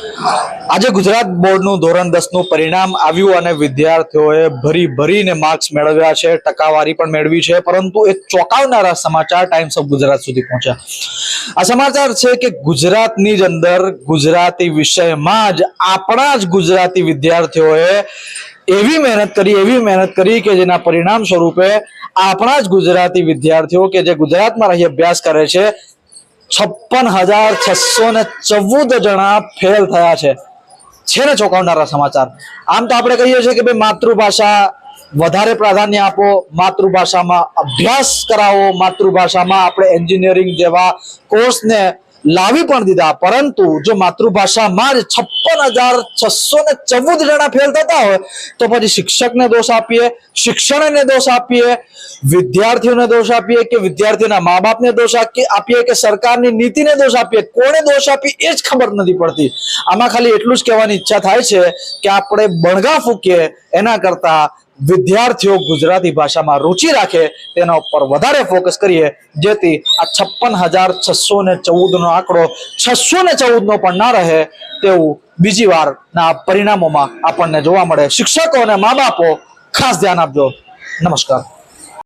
આજે ગુજરાત બોર્ડનું ધોરણ 10 નું પરિણામ આવ્યું અને વિદ્યાર્થીઓએ ભરીને માર્ક્સ મેળવ્યા છે, ટકાવારી પણ મેળવી છે, પરંતુ એક ચોંકાવનારા સમાચાર ટાઈમ્સ ઓફ ગુજરાત સુધી પહોંચ્યા। આ સમાચાર છે કે ગુજરાતની જ અંદર ગુજરાતી વિષયમાં જ આપણા જ ગુજરાતી વિદ્યાર્થીઓએ એવી મહેનત કરી કે જેના પરિણામ સ્વરૂપે આપણા જ ગુજરાતી વિદ્યાર્થીઓ કે જે ગુજરાતમાં રહી અભ્યાસ કરે છે 56,614 જણા ફેલ થયા છે ને ચોંકાવનારા સમાચાર। આમ તો આપણે કહીએ છીએ કે ભાઈ માતૃભાષા વધારે પ્રાધાન્ય આપો, માતૃભાષામાં અભ્યાસ કરાવો, માતૃભાષામાં આપણે એન્જિનિયરિંગ જેવા કોર્સને લાવી પણ દીધા, પરંતુ જો માતૃભાષામાં જ 56,614 જણા ફેલ થતા હોય તો પછી શિક્ષકને દોષ આપીએ, શિક્ષણને દોષ આપીએ, વિદ્યાર્થીઓને દોષ આપીએ કે વિદ્યાર્થીઓના મા બાપને દોષ આપીએ કે સરકારની નીતિને દોષ આપીએ, કોને દોષ આપીએ એ જ ખબર નથી પડતી। આમાં ખાલી એટલું જ કહેવાની ઈચ્છા થાય છે કે આપણે બણગા ફૂકીએ એના કરતા વિદ્યાર્થીઓ ગુજરાતી ભાષામાં રુચિ રાખે તેના ઉપર વધારે ફોકસ કરીએ, જેથી આ 56,614 નો આંકડો 614 નો પણ ના રહે તેવું બીજી વારના પરિણામોમાં આપણને જોવા મળે। શિક્ષકો અને મા બાપો ખાસ ધ્યાન આપજો। નમસ્કાર।